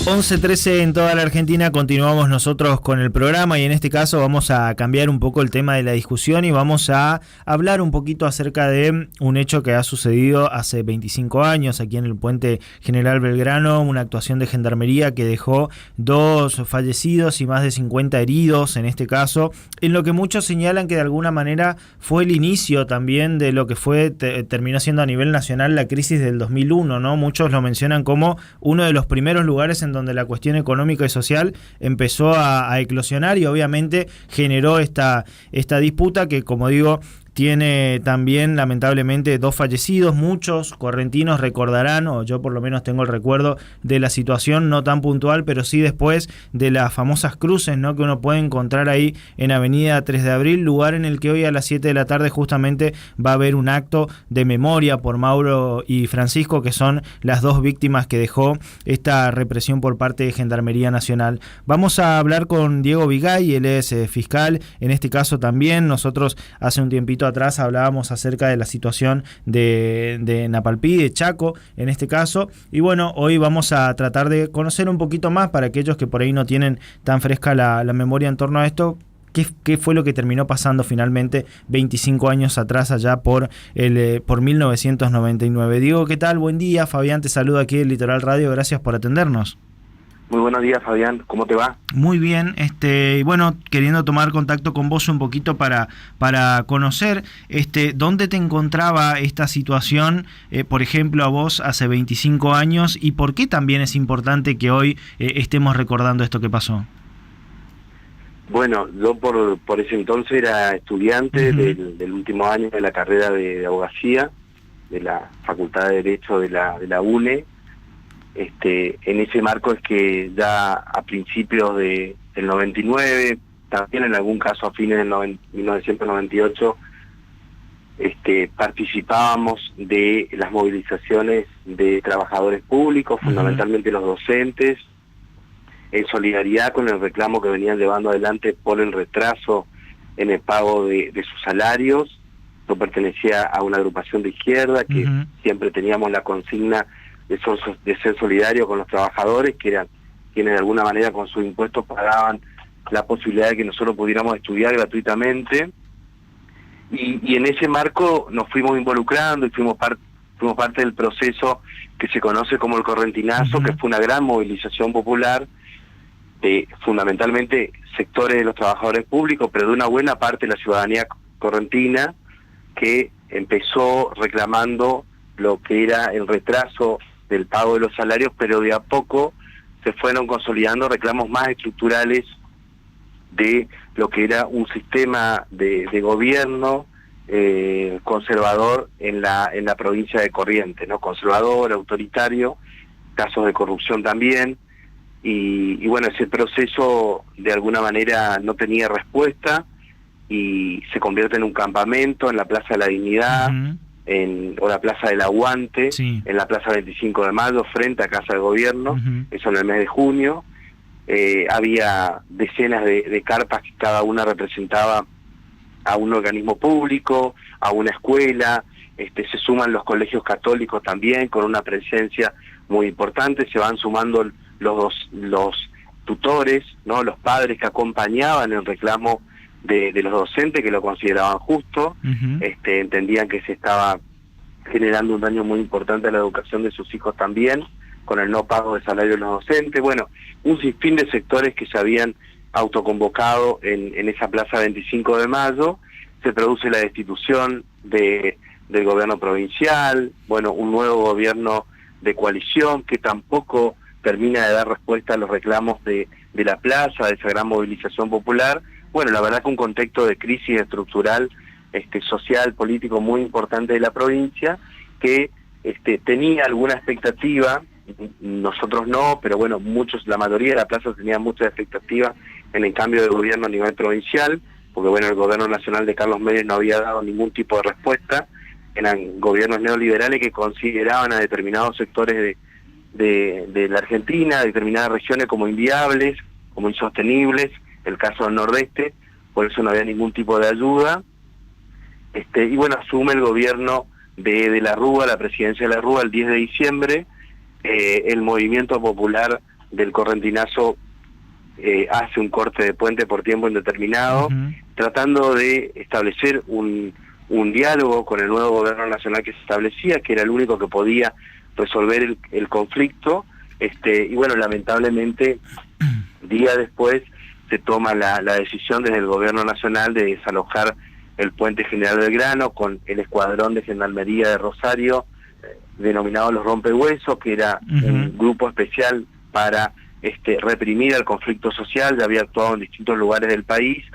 11:13 en toda la Argentina. Continuamos nosotros con el programa y en este caso vamos a cambiar un poco el tema de la discusión y vamos a hablar un poquito acerca de un hecho que ha sucedido hace 25 años aquí en el Puente General Belgrano, una actuación de gendarmería que dejó 2 fallecidos y más de 50 heridos en este caso, en lo que muchos señalan que de alguna manera fue el inicio también de lo que fue terminó siendo a nivel nacional la crisis del 2001, ¿no? Muchos lo mencionan como uno de los primeros lugares en donde la cuestión económica y social empezó a eclosionar y obviamente generó esta disputa que, como digo, tiene también lamentablemente 2 fallecidos. Muchos correntinos recordarán, o yo por lo menos tengo el recuerdo de la situación, no tan puntual, pero sí después de las famosas cruces, ¿no?, que uno puede encontrar ahí en Avenida 3 de Abril, lugar en el que hoy a las 7 de la tarde justamente va a haber un acto de memoria por Mauro y Francisco, que son las 2 víctimas que dejó esta represión por parte de Gendarmería Nacional. Vamos a hablar con Diego Vigay, él es fiscal, en este caso también. Nosotros hace un tiempito atrás hablábamos acerca de la situación de Napalpí, de Chaco en este caso, y bueno, hoy vamos a tratar de conocer un poquito más para aquellos que por ahí no tienen tan fresca la memoria en torno a esto. ¿Qué fue lo que terminó pasando finalmente 25 años atrás, allá por 1999? Diego, ¿qué tal? Buen día. Fabián te saluda aquí del Litoral Radio, gracias por atendernos. Muy buenos días, Fabián, ¿cómo te va? Muy bien, bueno, queriendo tomar contacto con vos un poquito para conocer dónde te encontraba esta situación, por ejemplo, a vos hace 25 años, y por qué también es importante que hoy estemos recordando esto que pasó. Bueno, yo por ese entonces era estudiante del último año de la carrera de abogacía, de la Facultad de Derecho de la UNE. En ese marco es que ya a principios del 99, también en algún caso a fines del 1998, participábamos de las movilizaciones de trabajadores públicos, fundamentalmente los docentes, en solidaridad con el reclamo que venían llevando adelante por el retraso en el pago de sus salarios. Yo pertenecía a una agrupación de izquierda que siempre teníamos la consigna de ser solidario con los trabajadores, que eran quienes de alguna manera con sus impuestos pagaban la posibilidad de que nosotros pudiéramos estudiar gratuitamente, y en ese marco nos fuimos involucrando y fuimos parte del proceso que se conoce como el Correntinazo, que fue una gran movilización popular de fundamentalmente sectores de los trabajadores públicos, pero de una buena parte de la ciudadanía correntina, que empezó reclamando lo que era el retraso del pago de los salarios, pero de a poco se fueron consolidando reclamos más estructurales de lo que era un sistema de gobierno conservador en la provincia de Corrientes, ¿no? Conservador, autoritario, casos de corrupción también, y bueno, ese proceso de alguna manera no tenía respuesta y se convierte en un campamento en la Plaza de la Dignidad, o la Plaza del Aguante, en la Plaza 25 de Mayo, frente a Casa de Gobierno, eso en el mes de junio. Había decenas de carpas que cada una representaba a un organismo público, a una escuela, se suman los colegios católicos también, con una presencia muy importante, se van sumando los tutores, ¿no?, los padres que acompañaban el reclamo de los docentes, que lo consideraban justo, entendían que se estaba generando un daño muy importante a la educación de sus hijos también, con el no pago de salario de los docentes. Bueno, un sinfín de sectores que se habían autoconvocado en esa Plaza 25 de Mayo. Se produce la destitución del gobierno provincial, bueno, un nuevo gobierno de coalición que tampoco termina de dar respuesta a los reclamos de la plaza, de esa gran movilización popular. Bueno, la verdad que un contexto de crisis estructural, social, político muy importante de la provincia, que tenía alguna expectativa, nosotros no, pero bueno, la mayoría de la plaza tenía mucha expectativa en el cambio de gobierno a nivel provincial, porque bueno, el gobierno nacional de Carlos Menem no había dado ningún tipo de respuesta. Eran gobiernos neoliberales que consideraban a determinados sectores de la Argentina, determinadas regiones como inviables, como insostenibles, el caso del Nordeste, por eso no había ningún tipo de ayuda. Y bueno, asume el gobierno de la Rúa, la presidencia de la Rúa, el 10 de diciembre, el movimiento popular del Correntinazo hace un corte de puente por tiempo indeterminado, tratando de establecer un diálogo con el nuevo gobierno nacional que se establecía, que era el único que podía resolver el conflicto, y bueno, lamentablemente, día después se toma la decisión desde el gobierno nacional de desalojar el puente General Belgrano con el escuadrón de Gendarmería de Rosario, denominado los Rompehuesos, que era un grupo especial para reprimir el conflicto social. Ya había actuado en distintos lugares del país.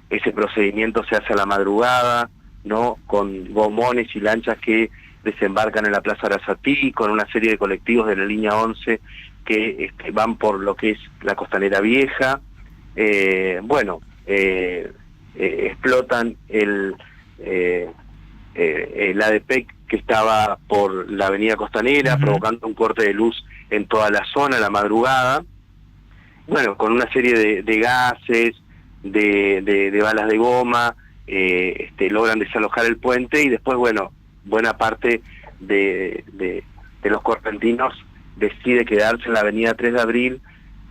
Ese procedimiento se hace a la madrugada, ¿no?, con gomones y lanchas que desembarcan en la Plaza Arasatí, con una serie de colectivos de la línea 11 que van por lo que es la Costanera Vieja. Explotan el ADP que estaba por la avenida Costanera, provocando un corte de luz en toda la zona a la madrugada. Bueno, con una serie de gases, de balas de goma, logran desalojar el puente, y después, bueno, buena parte de los correntinos decide quedarse en la avenida 3 de Abril.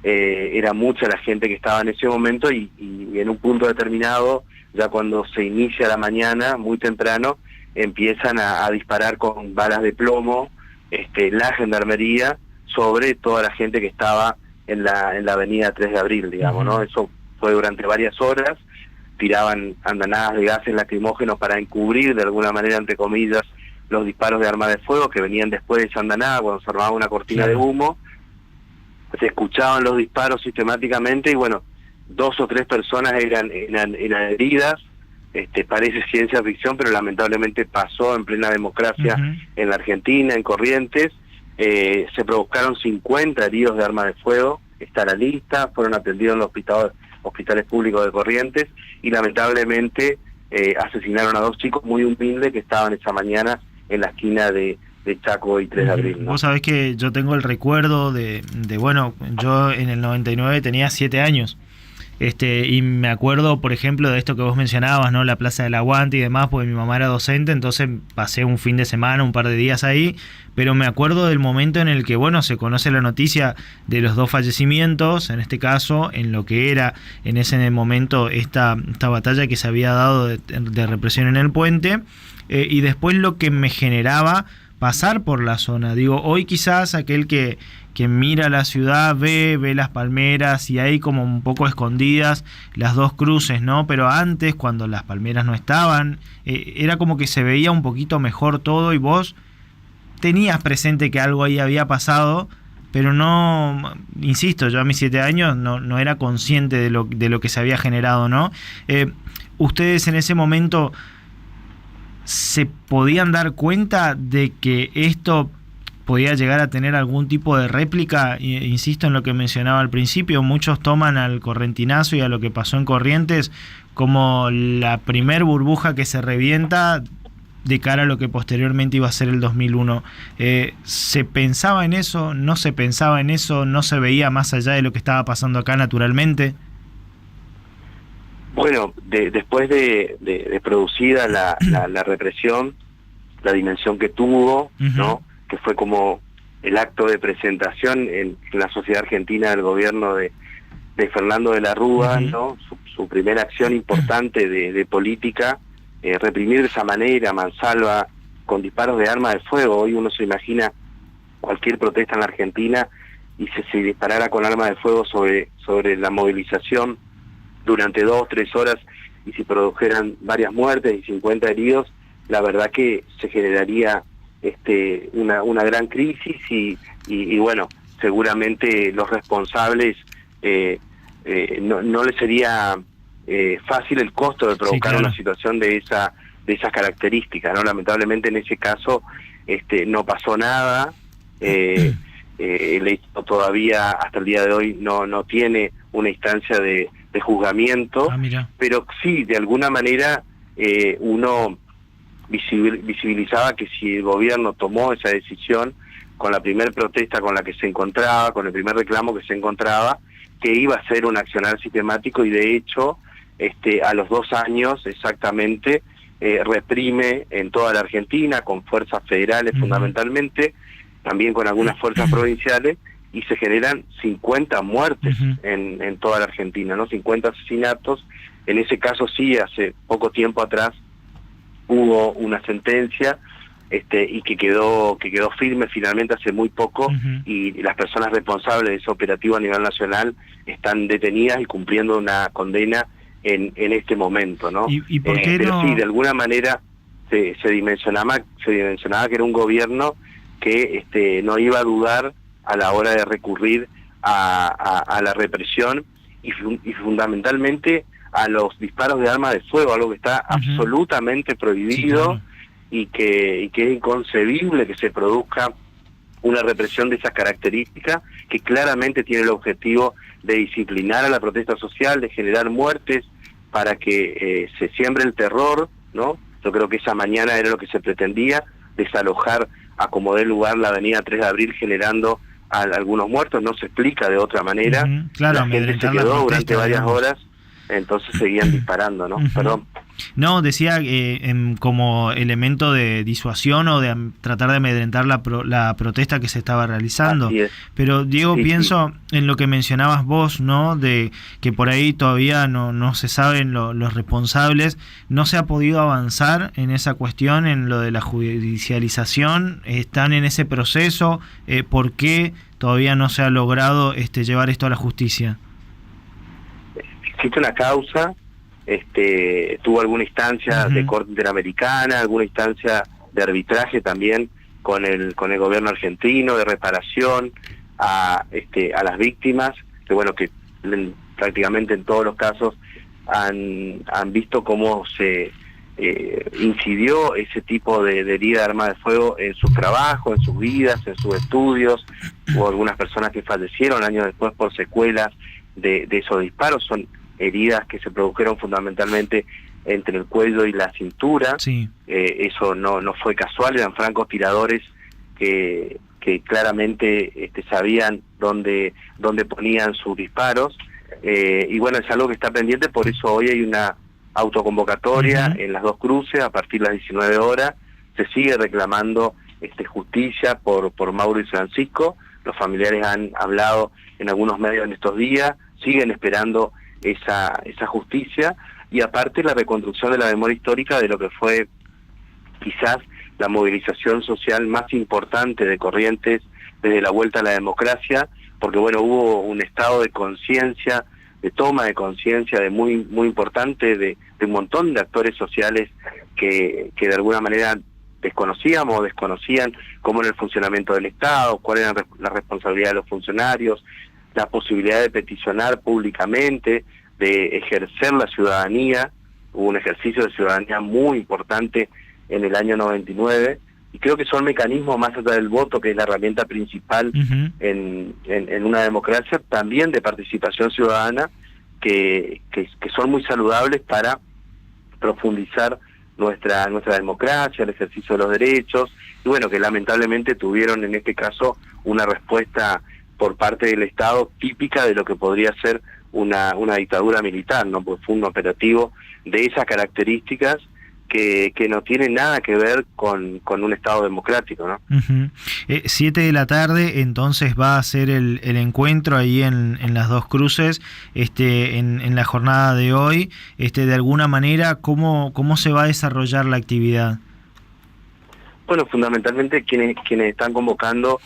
Era mucha la gente que estaba en ese momento, y en un punto determinado, ya cuando se inicia la mañana, muy temprano, empiezan a disparar con balas de plomo la gendarmería sobre toda la gente que estaba en la avenida 3 de Abril, digamos, ¿no? Eso fue durante varias horas. Tiraban andanadas de gases lacrimógenos para encubrir, de alguna manera, entre comillas, los disparos de arma de fuego que venían después de esa andanada, cuando se armaba una cortina de humo. Se escuchaban los disparos sistemáticamente, y bueno, 2 o 3 personas eran heridas. Parece ciencia ficción, pero lamentablemente pasó en plena democracia en la Argentina, en Corrientes. Se provocaron 50 heridos de arma de fuego, está la lista, fueron atendidos en los hospitales públicos de Corrientes, y lamentablemente asesinaron a 2 chicos muy humildes que estaban esa mañana en la esquina de Chaco y 3 de Abril, ¿no? Vos sabés que yo tengo el recuerdo bueno, yo en el 99 tenía 7 años. Y me acuerdo, por ejemplo, de esto que vos mencionabas, ¿no? La Plaza del Aguante y demás, porque mi mamá era docente, entonces pasé un fin de semana, un par de días ahí, pero me acuerdo del momento en el que, bueno, se conoce la noticia de los 2 fallecimientos, en este caso, en lo que era en ese momento esta batalla que se había dado de represión en el puente, y después lo que me generaba pasar por la zona. Digo, hoy quizás aquel que mira la ciudad ve las palmeras y hay como un poco escondidas las 2 cruces, ¿no? Pero antes, cuando las palmeras no estaban, era como que se veía un poquito mejor todo, y vos tenías presente que algo ahí había pasado, pero no, insisto, yo a mis 7 años no era consciente de lo que se había generado, ¿no? Ustedes en ese momento se podían dar cuenta de que esto podía llegar a tener algún tipo de réplica. Insisto en lo que mencionaba al principio, muchos toman al Correntinazo y a lo que pasó en Corrientes como la primer burbuja que se revienta de cara a lo que posteriormente iba a ser el 2001. ¿Se pensaba en eso? ¿No se pensaba en eso? ¿No se veía más allá de lo que estaba pasando acá naturalmente? Bueno, después de producida la represión, la dimensión que tuvo, ¿no?, que fue como el acto de presentación en la sociedad argentina del gobierno de Fernando de la Rúa, ¿no?, su primera acción importante de política, reprimir de esa manera, mansalva, con disparos de arma de fuego. Hoy uno se imagina cualquier protesta en la Argentina y se disparara con arma de fuego sobre la movilización durante 2 o 3 horas, y si produjeran varias muertes y 50 heridos, la verdad que se generaría una gran crisis, y bueno, seguramente los responsables no les sería fácil el costo de provocar una situación de esas características, ¿no? Lamentablemente en ese caso no pasó nada. El hecho todavía hasta el día de hoy no tiene una instancia de juzgamiento, pero sí, de alguna manera uno visibilizaba que si el gobierno tomó esa decisión con la primera protesta con la que se encontraba, con el primer reclamo que se encontraba, que iba a ser un accionar sistemático, y de hecho a los 2 años exactamente reprime en toda la Argentina, con fuerzas federales fundamentalmente, también con algunas fuerzas provinciales, y se generan 50 muertes en toda la Argentina, ¿no? 50 asesinatos. En ese caso sí, hace poco tiempo atrás hubo una sentencia y que quedó firme finalmente hace muy poco, y las personas responsables de ese operativo a nivel nacional están detenidas y cumpliendo una condena en este momento, ¿no? ¿Y por qué pero no? sí, de alguna manera se dimensionaba que era un gobierno que no iba a dudar a la hora de recurrir a la represión y fundamentalmente a los disparos de arma de fuego, algo que está absolutamente prohibido. Sí, claro. y que es inconcebible que se produzca una represión de esas características, que claramente tiene el objetivo de disciplinar a la protesta social, de generar muertes para que se siembre el terror, ¿no? Yo creo que esa mañana era lo que se pretendía, desalojar a como dé lugar la avenida 3 de abril generando algunos muertos. No se explica de otra manera. Claro, la gente se quedó durante varias horas, entonces seguían disparando, ¿no? Perdón. No, decía como elemento de disuasión o de tratar de amedrentar la protesta que se estaba realizando. Así es. Pero Diego, sí, pienso en lo que mencionabas vos, ¿no? De que por ahí todavía no se saben los responsables. ¿No se ha podido avanzar en esa cuestión, en lo de la judicialización? ¿Están en ese proceso? ¿Por qué todavía no se ha logrado llevar esto a la justicia? Existe una causa. Tuvo alguna instancia de Corte Interamericana, alguna instancia de arbitraje también con el gobierno argentino, de reparación a las víctimas, que bueno, que prácticamente en todos los casos han visto cómo se incidió ese tipo de herida de arma de fuego en sus trabajos, en sus vidas, en sus estudios. Hubo algunas personas que fallecieron años después por secuelas de esos disparos. Son heridas que se produjeron fundamentalmente entre el cuello y la cintura. Sí. Eso no fue casual, eran francotiradores que claramente sabían dónde ponían sus disparos. Y bueno, es algo que está pendiente, por eso hoy hay una autoconvocatoria en las dos cruces a partir de las 19 horas. Se sigue reclamando justicia por Mauro y Francisco. Los familiares han hablado en algunos medios en estos días, siguen esperando esa justicia, y aparte la reconstrucción de la memoria histórica de lo que fue quizás la movilización social más importante de Corrientes desde la vuelta a la democracia, porque bueno, hubo un estado de conciencia, de toma de conciencia de muy importante de un montón de actores sociales que de alguna manera desconocíamos o desconocían cómo era el funcionamiento del Estado, cuál era la responsabilidad de los funcionarios, la posibilidad de peticionar públicamente, de ejercer la ciudadanía. Hubo un ejercicio de ciudadanía muy importante en el año 99, y creo que son mecanismos más allá del voto, que es la herramienta principal en una democracia, también de participación ciudadana, que son muy saludables para profundizar nuestra democracia, el ejercicio de los derechos, y bueno, que lamentablemente tuvieron en este caso una respuesta por parte del Estado típica de lo que podría ser una dictadura militar, ¿no? Pues fue un operativo de esas características que no tiene nada que ver con un Estado democrático, ¿no? 7 de la tarde, entonces va a ser el encuentro ahí en las dos cruces, en la jornada de hoy. De alguna manera, ¿cómo se va a desarrollar la actividad? Bueno, fundamentalmente quienes están convocando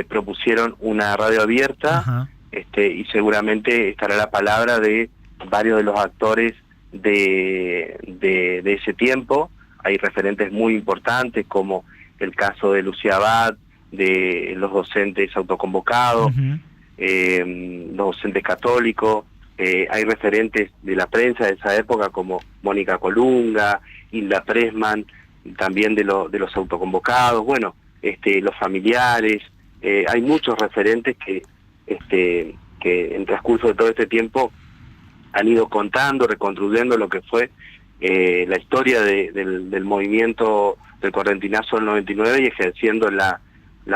propusieron una radio abierta, y seguramente estará la palabra de varios de los actores de ese tiempo. Hay referentes muy importantes, como el caso de Lucía Abad, de los docentes autoconvocados, los docentes católicos. Hay referentes de la prensa de esa época, como Mónica Colunga, Hilda Pressman, también de los autoconvocados. Bueno, los familiares. Hay muchos referentes que en transcurso de todo este tiempo han ido contando, reconstruyendo lo que fue la historia del movimiento del correntinazo del 99 y ejerciendo la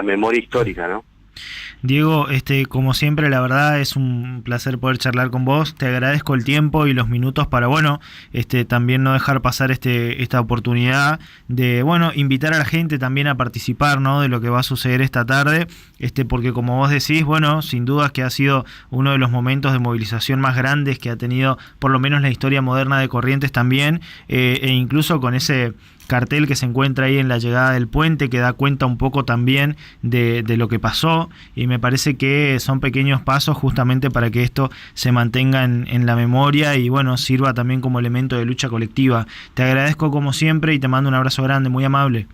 memoria histórica, ¿no? Diego, como siempre, la verdad es un placer poder charlar con vos. Te agradezco el tiempo y los minutos para, también no dejar pasar esta oportunidad de, invitar a la gente también a participar, ¿no?, de lo que va a suceder esta tarde, porque como vos decís, sin dudas que ha sido uno de los momentos de movilización más grandes que ha tenido, por lo menos, la historia moderna de Corrientes también, e incluso con ese cartel que se encuentra ahí en la llegada del puente, que da cuenta un poco también de lo que pasó, y me parece que son pequeños pasos justamente para que esto se mantenga en la memoria y sirva también como elemento de lucha colectiva. Te agradezco como siempre y te mando un abrazo grande, muy amable.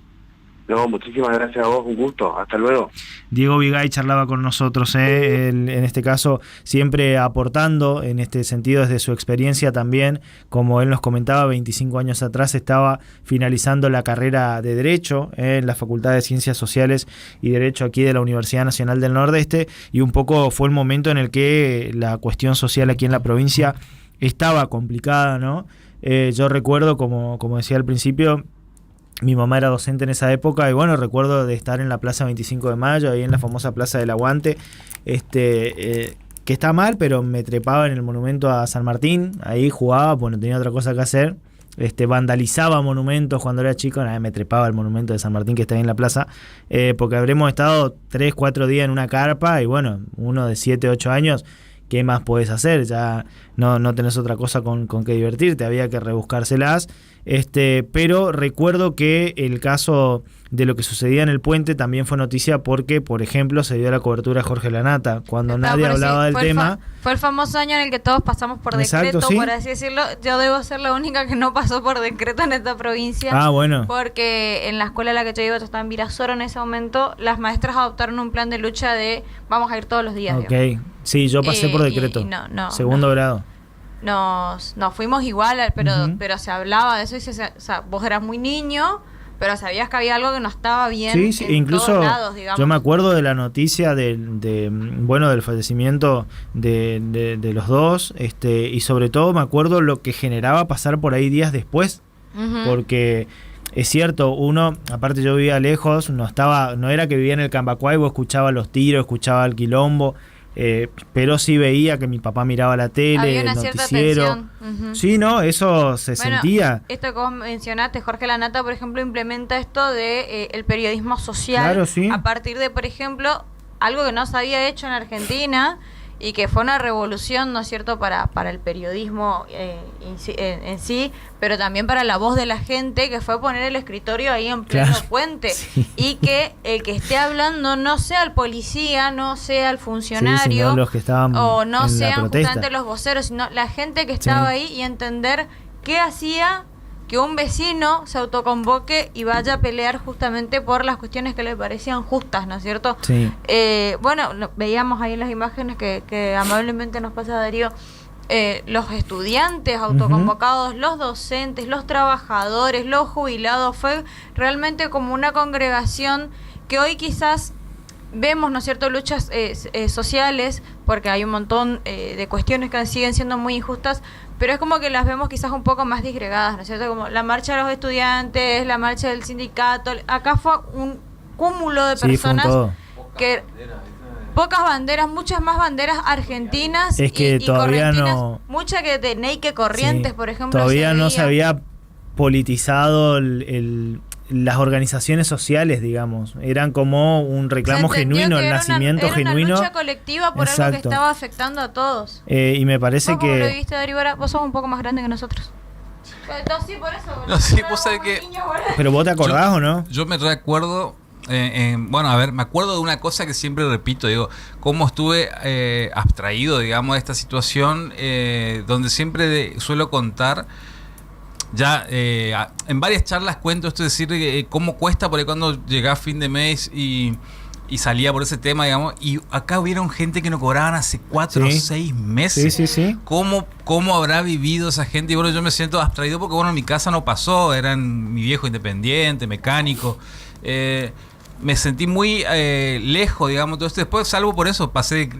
No, muchísimas gracias a vos, un gusto, hasta luego. Diego Vigay charlaba con nosotros, él, en este caso siempre aportando en este sentido desde su experiencia también, como él nos comentaba, 25 años atrás estaba finalizando la carrera de Derecho en la Facultad de Ciencias Sociales y Derecho aquí de la Universidad Nacional del Nordeste, y un poco fue el momento en el que la cuestión social aquí en la provincia estaba complicada, ¿no? Yo recuerdo, como decía al principio, mi mamá era docente en esa época y recuerdo de estar en la Plaza 25 de Mayo, ahí en la famosa Plaza del Aguante, que está mal, pero me trepaba en el monumento a San Martín, ahí jugaba, no tenía otra cosa que hacer, vandalizaba monumentos cuando era chico, me trepaba el monumento de San Martín que está ahí en la plaza, porque habremos estado 3-4 días en una carpa y uno de 7-8 años, ¿qué más podés hacer? Ya no tenés otra cosa con que divertirte, había que rebuscárselas. Pero recuerdo que el caso de lo que sucedía en el puente también fue noticia porque, por ejemplo, se dio la cobertura de Jorge Lanata, cuando nadie hablaba del tema. Fue el famoso año en el que todos pasamos por decreto, ¿sí?, por así decirlo. Yo debo ser la única que no pasó por decreto en esta provincia. Ah, bueno. Porque en la escuela a la que yo iba, yo estaba en Virasoro en ese momento, las maestras adoptaron un plan de lucha de vamos a ir todos los días. Ok, digamos. Sí, yo pasé por decreto, segundo grado. Nos fuimos igual, pero se hablaba de eso y vos eras muy niño, pero sabías que había algo que no estaba bien. Sí, incluso todos lados, digamos. Yo me acuerdo de la noticia del fallecimiento de los dos, y sobre todo me acuerdo lo que generaba pasar por ahí días después, porque es cierto, uno, aparte yo vivía lejos, no era que vivía en el Cambacuay, escuchaba los tiros, escuchaba el quilombo. Pero sí veía que mi papá miraba la tele, había una el cierta noticiero. tensión. Sí, no, eso se sentía. Esto que vos mencionaste, Jorge Lanata, por ejemplo, implementa esto de el periodismo social, claro, sí, a partir de, por ejemplo, algo que no se había hecho en Argentina y que fue una revolución, ¿no es cierto?, para el periodismo en sí, pero también para la voz de la gente, que fue poner el escritorio ahí en pleno puente, sí, y que el que esté hablando no sea el policía, no sea el funcionario, sino los que estaban o no en sean justamente justamente los voceros, sino la gente que estaba ahí, y entender qué hacía que un vecino se autoconvoque y vaya a pelear justamente por las cuestiones que le parecían justas, ¿no es cierto? Sí. Veíamos ahí en las imágenes que amablemente nos pasa Darío, los estudiantes autoconvocados, los docentes, los trabajadores, los jubilados. Fue realmente como una congregación que hoy quizás vemos, ¿no es cierto?, luchas sociales, porque hay un montón de cuestiones que siguen siendo muy injustas, pero es como que las vemos quizás un poco más disgregadas, ¿no es cierto?, como la marcha de los estudiantes, la marcha del sindicato. Acá fue un cúmulo de personas, que pocas banderas, muchas más banderas argentinas, es que y todavía no, mucha que de Neique Corrientes, por ejemplo, todavía no se había politizado las organizaciones sociales, digamos, eran como un reclamo genuino, el nacimiento genuino. Una lucha colectiva por algo que estaba afectando a todos. Y me parece que... ¿Cómo lo viste, Darío? Vos sos un poco más grande que nosotros. No, sí, por eso. No, sí, vos sabés que... ¿Pero vos te acordás o no? Yo me recuerdo... me acuerdo de una cosa que siempre repito, digo, cómo estuve abstraído, digamos, de esta situación, donde siempre suelo contar. Ya en varias charlas cuento esto, es decir, cómo cuesta por ahí cuando llegaba fin de mes y salía por ese tema, digamos, y acá hubieron gente que no cobraban hace 4 o 6 meses. Sí. ¿Cómo habrá vivido esa gente? Y bueno, yo me siento abstraído porque, bueno, en mi casa no pasó, eran mi viejo independiente, mecánico, me sentí muy lejos, digamos, todo esto. Después, salvo por eso,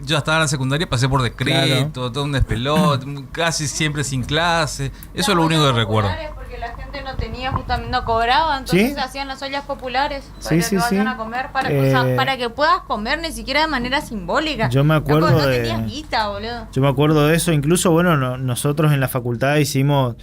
yo estaba en la secundaria, pasé por decreto, todo un despelote, casi siempre sin clase. Eso es lo único que recuerdo. Porque porque la gente no tenía, justamente no cobraba, entonces ¿Sí? se hacían las ollas populares para Sí, que sí, vayan sí. a comer, o sea, para que puedas comer ni siquiera de manera simbólica. Yo me acuerdo no de- tenías guita, boludo. Yo me acuerdo de eso, incluso, bueno, nosotros en la facultad hicimos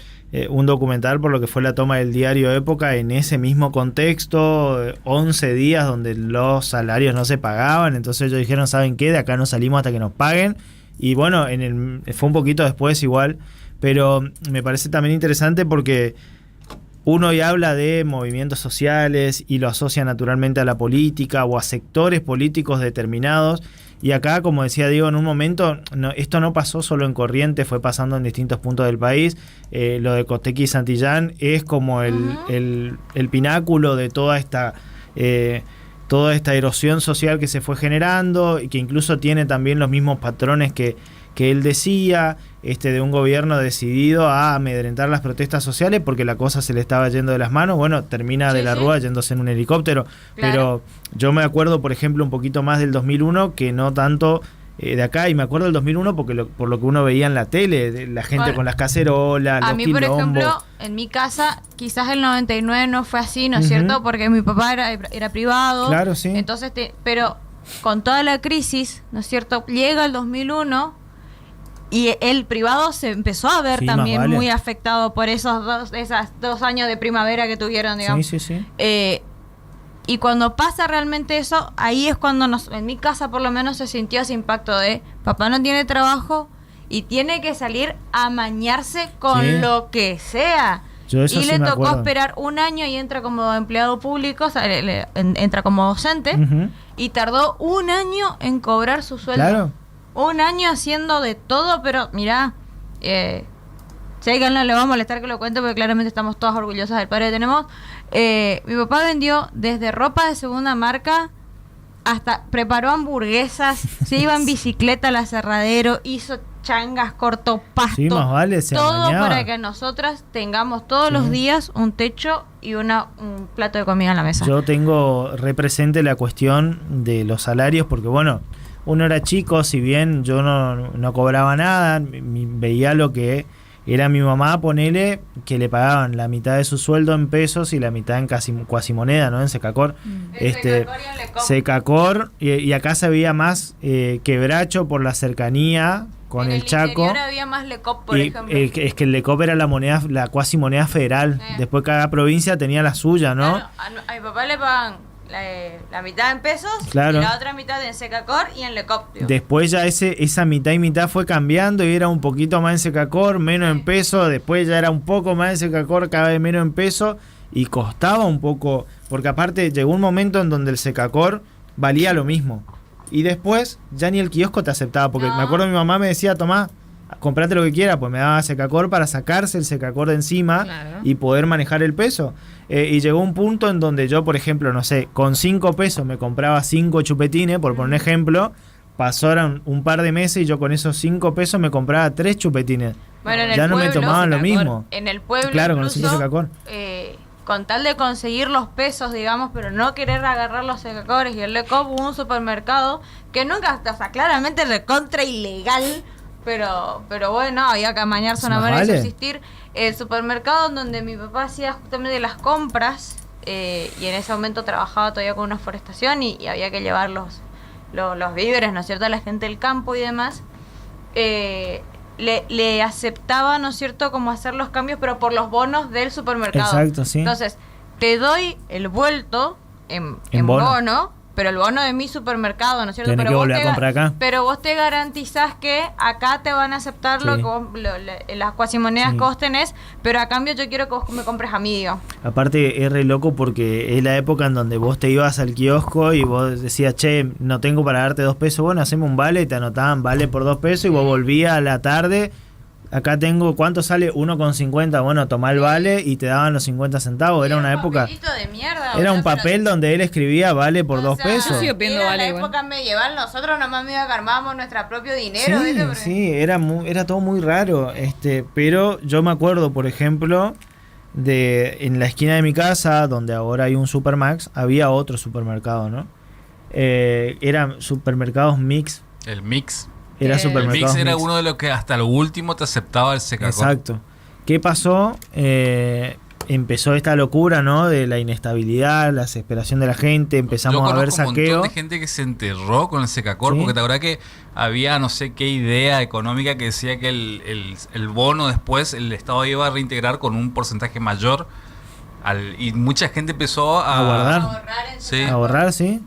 un documental por lo que fue la toma del diario Época en ese mismo contexto, 11 días donde los salarios no se pagaban, entonces ellos dijeron, ¿saben qué? De acá no salimos hasta que nos paguen, y bueno, fue un poquito después igual, pero me parece también interesante porque uno ya habla de movimientos sociales y lo asocia naturalmente a la política o a sectores políticos determinados. Y acá, como decía Diego, en un momento, esto no pasó solo en Corrientes, fue pasando en distintos puntos del país. Lo de Costequi y Santillán es como el pináculo de toda esta erosión social que se fue generando y que incluso tiene también los mismos patrones que él decía, de un gobierno decidido a amedrentar las protestas sociales porque la cosa se le estaba yendo de las manos. Bueno, termina Sí, de la sí. Rúa yéndose en un helicóptero. Claro. Pero yo me acuerdo, por ejemplo, un poquito más del 2001 que no tanto de acá. Y me acuerdo del 2001 porque por lo que uno veía en la tele, de la gente Bueno, con las cacerolas, A los mí, por quilombos. ejemplo, en mi casa, quizás el 99 no fue así, ¿no es Ujú. cierto? Porque mi papá era privado. Claro, sí. Entonces, pero con toda la crisis, ¿no es cierto? Llega el 2001 y el privado se empezó a ver Sí, más también vale. muy afectado por esos 2 años de primavera que tuvieron, digamos. Sí, sí, sí. Y cuando pasa realmente eso, ahí es cuando en mi casa por lo menos se sintió ese impacto de papá no tiene trabajo y tiene que salir a mañarse con Sí. lo que sea. Yo eso Y sí le me tocó acuerdo. esperar un año y entra como empleado público, o sea, entra como docente Ujú. y tardó un año en cobrar su sueldo. Claro. Un año haciendo de todo, pero mirá, sé que no le va a molestar que lo cuente porque claramente estamos todas orgullosas del padre que tenemos. Mi papá vendió desde ropa de segunda marca hasta preparó hamburguesas, se iba en bicicleta al aserradero, hizo changas, cortó pasto, Sí, más vale, se todo amañaba. para que nosotras tengamos todos los Sí. días un techo y un plato de comida en la mesa. Yo tengo represente la cuestión de los salarios porque, bueno, uno era chico, si bien yo no cobraba nada, veía lo que era mi mamá, ponele, que le pagaban la mitad de su sueldo en pesos y la mitad en cuasimoneda, ¿no? En Secacor. En Secacor y en Lecop. Secacor, y acá se veía más quebracho por la cercanía con en el Chaco. interior había más Lecop, por Y, ejemplo. es que el Lecop era la cuasimoneda federal. Después cada provincia tenía la suya, ¿no? Claro, a mi papá le pagan la mitad en pesos Claro. y la otra mitad en Secacor y en Lecop. Digo. Después ya esa mitad y mitad fue cambiando y era un poquito más en Secacor, menos en peso. Después ya era un poco más en Secacor, cada vez menos en peso. Y costaba un poco, porque aparte llegó un momento en donde el Secacor valía lo mismo. Y después ya ni el kiosco te aceptaba, porque No. me acuerdo mi mamá me decía, tomá, comprate lo que quieras, pues me daba Secacor para sacarse el Secacor de encima Claro. y poder manejar el peso. Y llegó un punto en donde yo, por ejemplo, no sé, con 5 pesos me compraba 5 chupetines, por poner un ejemplo, pasaron un par de meses y yo con esos 5 pesos me compraba 3 chupetines. Bueno, en el Ya no me pueblo, tomaban lo Secacor. mismo. En el pueblo, Claro, con los incluso, 5 Secacor. con tal de conseguir los pesos, digamos, pero no querer agarrar los Secacores y el Lecop, hubo un supermercado que nunca, o sea, claramente recontra ilegal, pero bueno, había que amañarse una Más manera de vale. subsistir. El supermercado en donde mi papá hacía justamente las compras, y en ese momento trabajaba todavía con una forestación y había que llevar los víveres, ¿no es cierto?, a la gente del campo y demás. Le aceptaba, ¿no es cierto?, como hacer los cambios, pero por los bonos del supermercado. Exacto, sí. Entonces, te doy el vuelto en bono. bono, pero el bono de mi supermercado, ¿no es cierto? Tenés Pero que vos volver a comprar acá. Pero vos te garantizás que acá te van a aceptar Sí. lo que las cuasimonedas Sí. que vos tenés, pero a cambio yo quiero que vos me compres a mí, digo. Aparte es re loco porque es la época en donde vos te ibas al kiosco y vos decías, che, no tengo para darte 2 pesos, bueno, haceme un vale, y te anotaban vale por 2 pesos y vos volvías a la tarde, acá tengo, ¿cuánto sale? 1,50, bueno, tomá el vale y te daban los 50 centavos, era una época, papelito de mierda, era un boludo, pero- papel donde él escribía vale por o 2 sea, pesos. Yo sigo pidiendo era vale la igual. época medieval, nosotros nomás medio que armábamos nuestro propio dinero, Sí, ¿viste? Porque- sí, era todo muy raro, pero yo me acuerdo, por ejemplo, en la esquina de mi casa, donde ahora hay un Supermax, había otro supermercado, ¿no? Eran supermercados mix, El mix. era El El supermercados mix era mix. uno de los que hasta lo último te aceptaba el Secacor. Exacto. ¿Qué pasó? empezó esta locura, ¿no? De la inestabilidad, la desesperación de la gente, empezamos a ver saqueo. Un montón de gente que se enterró con el Secacor, ¿Sí? porque te acordás que había no sé qué idea económica que decía que el bono después el Estado iba a reintegrar con un porcentaje mayor. Y mucha gente empezó a guardar. Sí. A ahorrar, sí.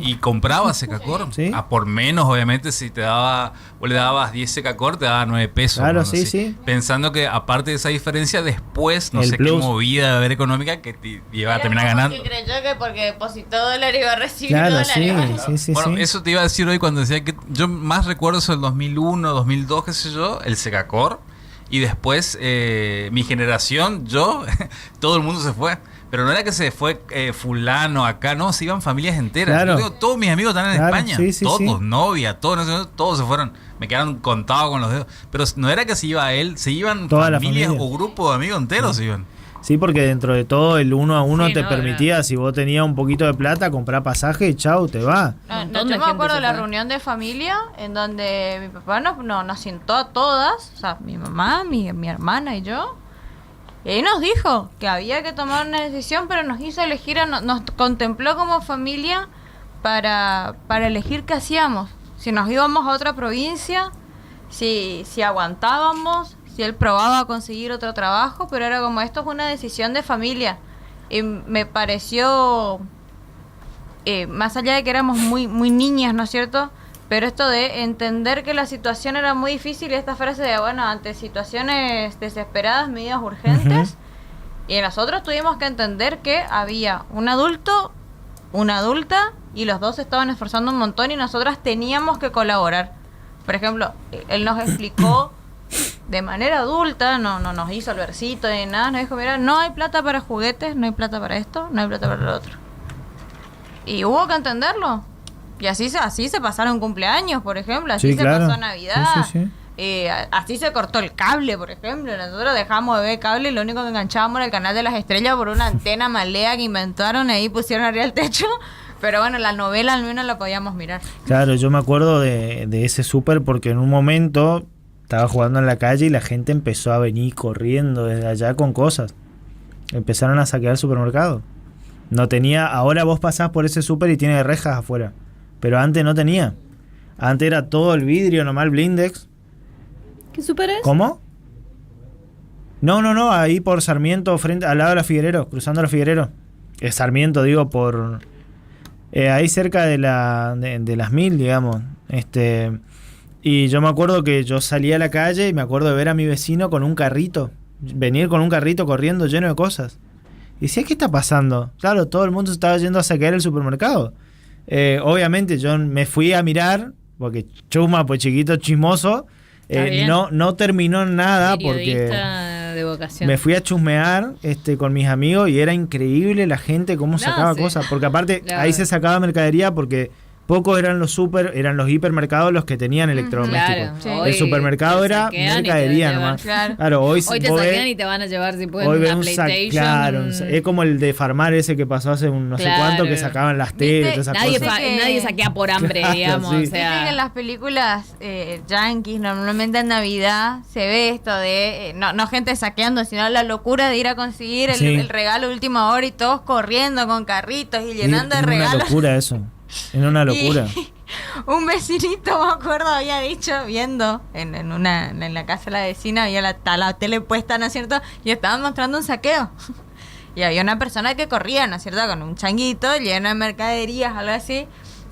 Y compraba Secacor. Sí. A por menos, obviamente, si vos le dabas 10 Secacor, te daba 9 pesos. Claro, ¿no? sí, Así. sí. Pensando que aparte de esa diferencia, después, no El sé plus. qué movida de haber económica que te iba a terminar ganando. Que creyó que porque depositó dólares iba a recibir Claro, dólares. sí. Bueno, eso te iba a decir hoy cuando decía que yo más recuerdo eso del 2001, 2002, qué sé yo, el Secacor. Y después, mi generación, yo, todo el mundo se fue. Pero no era que se fue fulano acá, no, se iban familias enteras. Claro. Yo digo, todos mis amigos están en Claro, España. sí, todos, sí. novia, todos se fueron. Me quedaron contados con los dedos. Pero no era que se iba él, se iban Toda la familias familia. o grupos de amigos enteros se iban. Sí, porque dentro de todo el uno a uno Sí, te no, permitía, si vos tenías un poquito de plata, comprar pasaje y chau, te va. No, Un montón yo de me gente acuerdo se de la fue. reunión de familia en donde mi papá nos sentó a todas, o sea, mi mamá, mi hermana y yo. Y ahí nos dijo que había que tomar una decisión, pero nos hizo elegir, nos contempló como familia para elegir qué hacíamos. Si nos íbamos a otra provincia, si aguantábamos, si él probaba a conseguir otro trabajo, pero era como, esto es una decisión de familia. Y me pareció, más allá de que éramos muy, muy niñas, ¿no es cierto? Pero esto de entender que la situación era muy difícil y esta frase de, bueno, ante situaciones desesperadas, medidas urgentes. Y nosotros tuvimos que entender que había un adulto, una adulta, y los dos se estaban esforzando un montón y nosotras teníamos que colaborar. Por ejemplo, él nos explicó de manera adulta, no nos hizo el versito ni nada, nos dijo, mira, no hay plata para juguetes, no hay plata para esto, no hay plata para lo otro. Y hubo que entenderlo. Y así se pasaron cumpleaños, por ejemplo, así Sí, se claro. pasó Navidad. Sí. Así se cortó el cable, por ejemplo. Nosotros dejamos de ver cable y lo único que enganchábamos era el canal de las estrellas por una antena malea que inventaron y ahí pusieron arriba el techo. Pero bueno, la novela al menos la podíamos mirar. Claro, yo me acuerdo de ese súper porque en un momento estaba jugando en la calle y la gente empezó a venir corriendo desde allá con cosas. Empezaron a saquear el supermercado. No tenía, ahora vos pasás por ese súper y tiene rejas afuera. Pero antes no tenía. Antes era todo el vidrio, nomás el blindex. ¿Qué súper es? ¿Cómo? No, ahí por Sarmiento, frente al lado de la Figuerero, cruzando la Figuerero. Sarmiento, digo, por... ahí cerca de las 1000, digamos. Y yo me acuerdo que yo salía a la calle y me acuerdo de ver a mi vecino con un carrito. Venir con un carrito corriendo lleno de cosas. Y decía, ¿qué está pasando? Claro, todo el mundo se estaba yendo a saquear el supermercado. Obviamente yo me fui a mirar, porque chusma, pues chiquito, chismoso. bien. No terminó en nada porque Periodista de vocación. me fui a chusmear con mis amigos y era increíble la gente cómo sacaba sí. cosas. Porque aparte La ahí verdad. se sacaba mercadería porque pocos eran los hipermercados los que tenían electrodomésticos. Claro, Sí. hoy El supermercado te era saquean y te mercadería van a nomás. llevar. Claro. Hoy Hoy te vos saquean ves- y te van a llevar si pueden Hoy ves una un PlayStation. claro, es como el de Farmar ese que pasó hace un no sé Claro. cuánto que sacaban las teles, todas esas Nadie, cosas. que- nadie saquea por hambre, Claro, digamos. sí. O Viste que en sea, las películas yankees, normalmente en Navidad, se ve esto de, no gente saqueando, sino la locura de ir a conseguir Sí. el regalo de última hora y todos corriendo con carritos y llenando de Era una regalos. locura eso. Era una locura. Y un vecinito, me acuerdo, había dicho, viendo en la casa de la vecina, había la tele puesta, ¿no es cierto? Y estaban mostrando un saqueo. Y había una persona que corría, ¿no es cierto? Con un changuito lleno de mercaderías, algo así.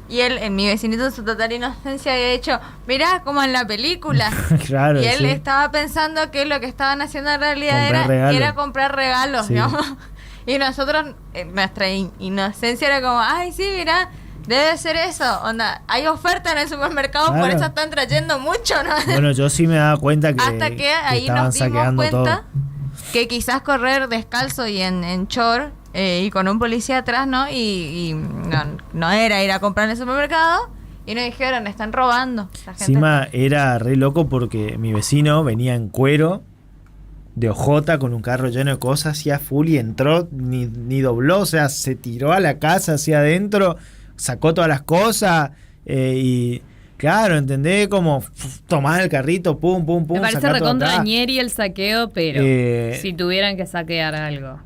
Y mi vecinito en su total inocencia había dicho, mirá, como en la película. Claro, Y él sí. estaba pensando que lo que estaban haciendo en realidad Comprar regalos. era comprar regalos, Sí. digamos. Y nosotros, nuestra inocencia era como, ay, sí, mirá, debe ser eso. Onda, hay oferta en el supermercado, por Claro. eso están trayendo mucho, ¿no? Bueno, yo sí me daba cuenta que, Hasta que ahí estaban nos dimos saqueando cuenta todo. que quizás correr descalzo y en short y con un policía atrás, ¿no? Y no era ir a comprar en el supermercado. Y nos dijeron, están robando. La gente Encima era re loco porque mi vecino venía en cuero de ojota con un carro lleno de cosas, hacía full y entró, ni dobló, o sea, se tiró a la casa hacia adentro, sacó todas las cosas y Claro, ¿entendés? Como tomás el carrito, pum, pum, pum. Me parece sacá todo recontra acá. ñeri el saqueo, pero si tuvieran que saquear algo.